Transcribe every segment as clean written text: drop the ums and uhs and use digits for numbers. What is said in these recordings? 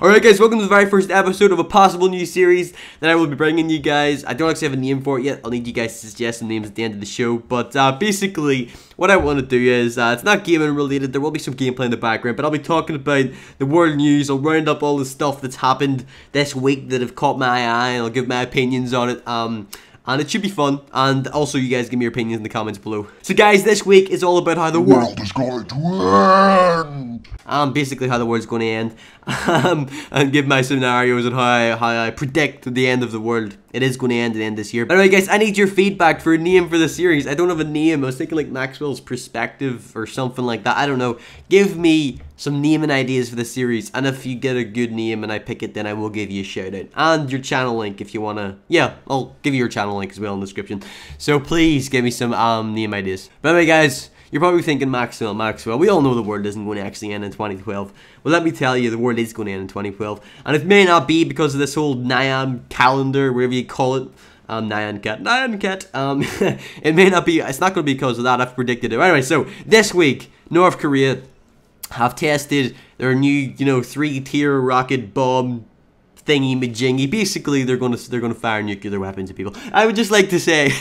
Alright guys, welcome to the very first episode of a possible new series that I will be bringing you guys. I don't actually have a name for it yet. I'll need you guys to suggest some names at the end of the show. But basically, what I want to do is, it's not gaming related. There will be some gameplay in the background, but I'll be talking about the world news. I'll round up all the stuff that's happened this week that have caught my eye, and I'll give my opinions on it. And it should be fun, and also you guys give me your opinions in the comments below. So guys, this week is all about how the world is going to end. Basically how the world's going to end. And give my scenarios on how I predict the end of the world. It is going to end this year. But anyway guys, I need your feedback for a name for the series. I don't have a name. I was thinking like Maxwell's Perspective or something like that. I don't know. Give me some naming ideas for the series, and if you get a good name and I pick it, then I will give you a shout out. And your channel link if you wanna. Yeah, I'll give you your channel link as well in the description. So please give me some name ideas. But anyway guys, you're probably thinking Maxwell. We all know the world isn't going to actually end in 2012. Well, let me tell you, the world is going to end in 2012. And it may not be because of this whole Nyan calendar, whatever you call it. Nyan Cat. It may not be, it's not going to be because of that. I've predicted it. Anyway, so this week, North Korea have tested their new, 3-tier rocket bomb thingy majingy. Basically, they're gonna fire nuclear weapons at people. I would just like to say,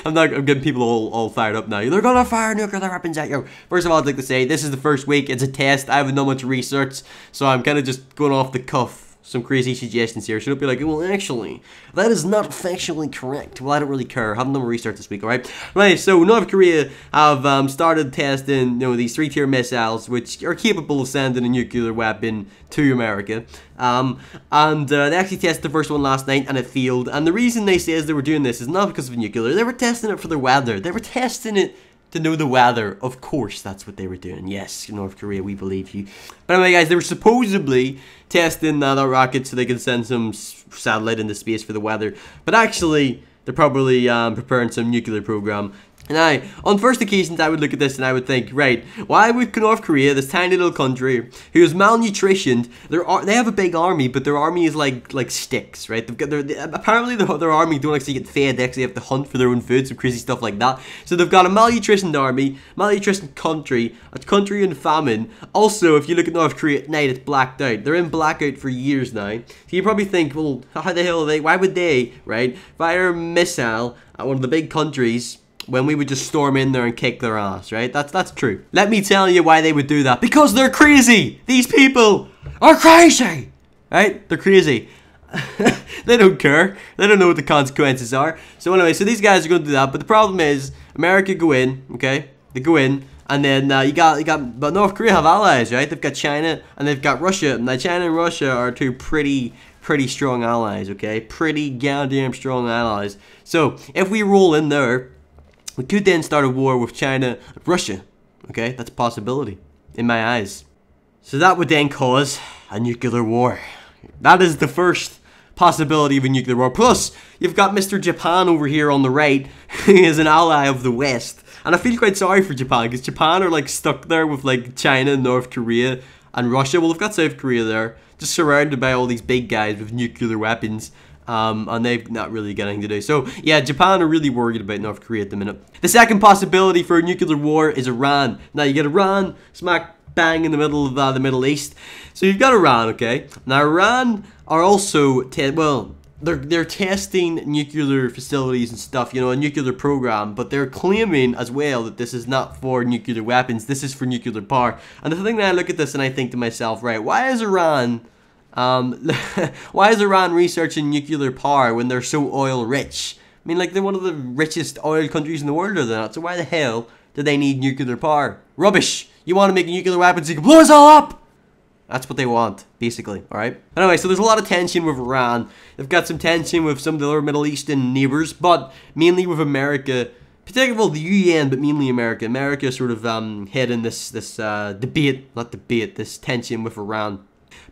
I'm getting people all fired up now. They're gonna fire nuclear weapons at you. First of all, I'd like to say this is the first week. It's a test. I haven't done much research, so I'm kind of just going off the cuff. Some crazy suggestions here. Should it be like, well, actually, that is not factually correct. Well, I don't really care. I haven't done research this week, alright? Right, so North Korea have started testing, these 3-tier missiles, which are capable of sending a nuclear weapon to America. They actually tested the first one last night, and it failed. And the reason they say they were doing this is not because of nuclear. They were testing it for the weather. They were testing it to know the weather. Of course, that's what they were doing. Yes, North Korea, we believe you. But anyway, guys, they were supposedly testing that rocket so they can send some satellite into space for the weather. But actually, they're probably preparing some nuclear program. Now, on first occasions, I would look at this and I would think, right, why would North Korea, this tiny little country, who is malnutritioned, they have a big army, but their army is like sticks, right? Apparently their army don't actually get fed, they actually have to hunt for their own food, some crazy stuff like that. So they've got a malnutritioned army, malnutritioned country, a country in famine. Also, if you look at North Korea at night, it's blacked out. They're in blackout for years now. So you probably think, well, how the hell are they, why would they, right, fire a missile at one of the big countries when we would just storm in there and kick their ass, right? That's true. Let me tell you why they would do that. Because they're crazy! These people are crazy! Right? They're crazy. They don't care. They don't know what the consequences are. So anyway, so these guys are going to do that. But the problem is, America go in, okay? They go in, and then but North Korea have allies, right? They've got China, and they've got Russia. Now, China and Russia are two pretty strong allies, okay? Pretty goddamn strong allies. So, if we roll in there, we could then start a war with China and Russia, okay? That's a possibility, in my eyes. So that would then cause a nuclear war. That is the first possibility of a nuclear war. Plus, you've got Mr. Japan over here on the right, who is an ally of the West. And I feel quite sorry for Japan, because Japan are like stuck there with like China, North Korea, and Russia. Well, they've got South Korea there, just surrounded by all these big guys with nuclear weapons. And they've not really got anything to do. So, yeah, Japan are really worried about North Korea at the minute. The second possibility for a nuclear war is Iran. Now, you get Iran smack bang in the middle of the Middle East. So, you've got Iran, okay? Now, Iran are also, they're testing nuclear facilities and stuff, a nuclear program. But they're claiming as well that this is not for nuclear weapons. This is for nuclear power. And the thing that I look at this and I think to myself, right, why is Iran researching nuclear power when they're so oil rich? I mean, like, they're one of the richest oil countries in the world, are they not? So why the hell do they need nuclear power? Rubbish! You want to make a nuclear weapon so you can blow us all up! That's what they want, basically, alright? Anyway, so there's a lot of tension with Iran. They've got some tension with some of the other Middle Eastern neighbors, but mainly with America. Particularly the UN, but mainly America. America sort of heading this tension with Iran.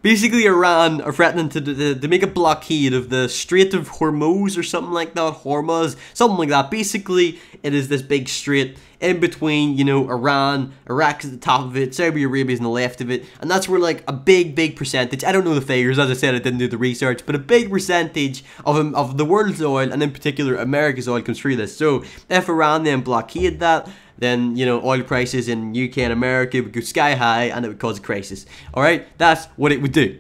Basically, Iran are threatening to make a blockade of the Strait of Hormuz or something like that. Hormuz, something like that. Basically, it is this big strait in between, Iran, Iraq's at the top of it, Saudi Arabia's on the left of it, and that's where, like, a big percentage, I don't know the figures, as I said, I didn't do the research, but a big percentage of the world's oil, and in particular, America's oil, comes through this. So, if Iran then blockade that, then, oil prices in UK and America would go sky high, and it would cause a crisis. Alright? That's what it would do.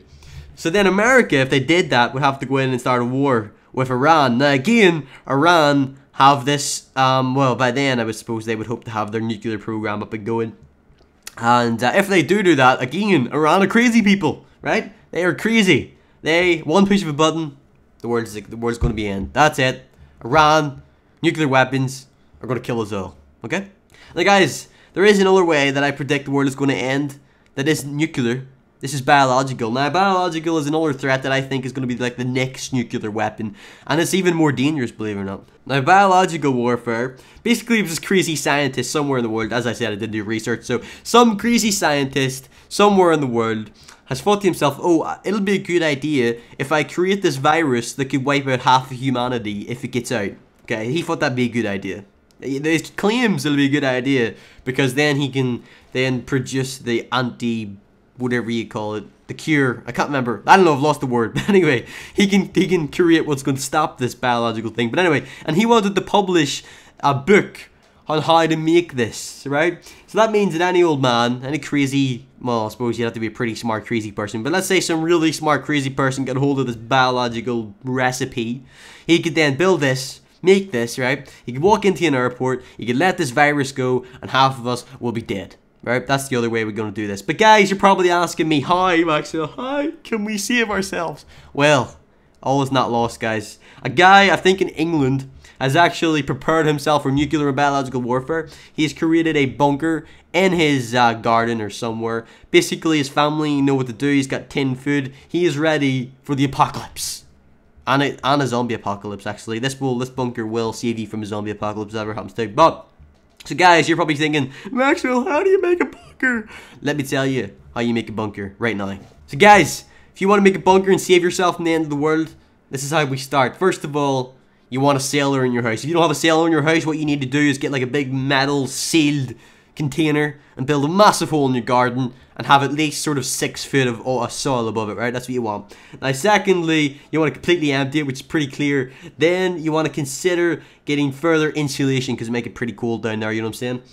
So then America, if they did that, would have to go in and start a war with Iran. Now again, Iran have this, well, by then I would suppose they would hope to have their nuclear program up and going. And if they do that, again, Iran are crazy people, right? They are crazy. They, one push of a button, the world's going to be end. That's it. Iran, nuclear weapons, are going to kill us all, okay? Now guys, there is another way that I predict the world is going to end that isn't nuclear. This is biological. Now, biological is another threat that I think is going to be like the next nuclear weapon. And it's even more dangerous, believe it or not. Now, biological warfare, basically it was crazy scientist somewhere in the world. As I said, I did do research. So, some crazy scientist somewhere in the world has thought to himself, oh, it'll be a good idea if I create this virus that could wipe out half of humanity if it gets out. Okay, he thought that'd be a good idea. He claims it'll be a good idea because then he can then produce the whatever you call it, the cure. I can't remember. I don't know. I've lost the word. But anyway, he can create what's going to stop this biological thing. But anyway, and he wanted to publish a book on how to make this, right? So that means that any old man, any crazy, well, I suppose you have to be a pretty smart crazy person, but let's say some really smart crazy person got hold of this biological recipe. He could then build this, make this, right? He could walk into an airport, he could let this virus go, and half of us will be dead. Right, that's the other way we're going to do this. But guys, you're probably asking me, hi Maxwell, hi, can we save ourselves? Well, all is not lost, guys. A guy, I think in England, has actually prepared himself for nuclear and biological warfare. He's created a bunker in his garden or somewhere. Basically, his family know what to do. He's got tinned food. He is ready for the apocalypse. And a zombie apocalypse, actually. This bunker will save you from a zombie apocalypse if that ever happens to. But so guys, you're probably thinking, Maxwell, how do you make a bunker? Let me tell you how you make a bunker right now. So guys, if you want to make a bunker and save yourself from the end of the world, this is how we start. First of all, you want a cellar in your house. If you don't have a cellar in your house, what you need to do is get like a big metal sealed container and build a massive hole in your garden and have at least sort of 6 foot of soil above it, right? That's what you want. Now, secondly, you want to completely empty it, which is pretty clear. Then you want to consider getting further insulation because it make it pretty cold down there, you know what I'm saying?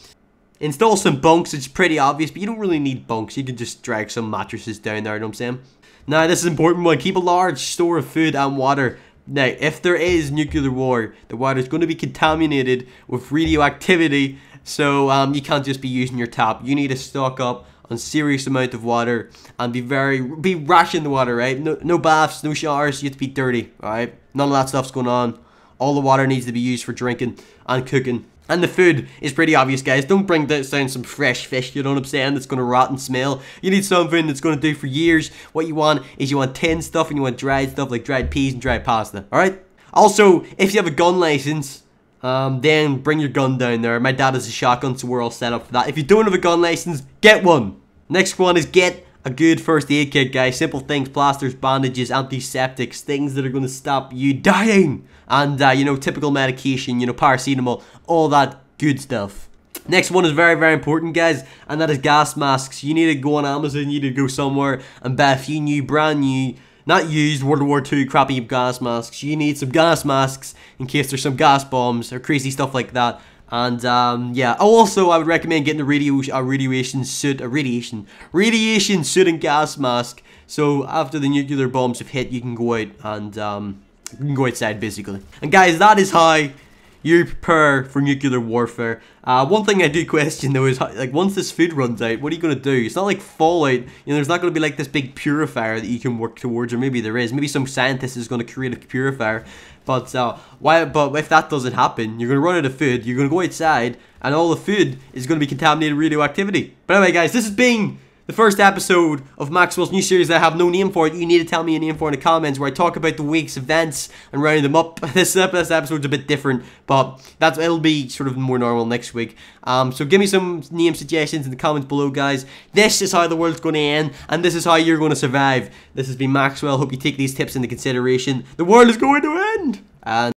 Install some bunks, it's pretty obvious, but you don't really need bunks. You can just drag some mattresses down there, you know what I'm saying? Now, this is an important one. Keep a large store of food and water. Now, if there is nuclear war, the water is going to be contaminated with radioactivity, so you can't just be using your tap. You need to stock up on serious amount of water and be ration the water, right? No baths, no showers. You have to be dirty, all right? None of that stuff's going on. All the water needs to be used for drinking and cooking. And the food is pretty obvious, guys. Don't bring down some fresh fish, you know what I'm saying, that's going to rot and smell. You need something that's going to do for years. What you want is you want tinned stuff and you want dried stuff like dried peas and dried pasta, alright? Also, if you have a gun license, then bring your gun down there. My dad has a shotgun, so we're all set up for that. If you don't have a gun license, get one. Next one is get a good first aid kit, guys. Simple things, plasters, bandages, antiseptics, things that are going to stop you dying. And, you know, typical medication, you know, paracetamol, all that good stuff. Next one is very, very important, guys, and that is gas masks. You need to go on Amazon, you need to go somewhere and buy a few new, brand new, not used World War II crappy gas masks. You need some gas masks in case there's some gas bombs or crazy stuff like that. And yeah, also I would recommend getting a radiation suit and gas mask. So after the nuclear bombs have hit, you can go out and you can go outside basically. And guys, that is how you prepare for nuclear warfare. One thing I do question though is how, like, once this food runs out, what are you gonna do? It's not like Fallout. You know, there's not gonna be like this big purifier that you can work towards, or maybe there is. Maybe some scientist is gonna create a purifier. But But if that doesn't happen, you're gonna run out of food. You're gonna go outside, and all the food is gonna be contaminated with radioactivity. But anyway, guys, this has been the first episode of Maxwell's new series that I have no name for it. You need to tell me a name for it in the comments, where I talk about the week's events and round them up. This episode's a bit different, but it'll be sort of more normal next week. So give me some name suggestions in the comments below, guys. This is how the world's going to end, and this is how you're going to survive. This has been Maxwell. Hope you take these tips into consideration. The world is going to end! And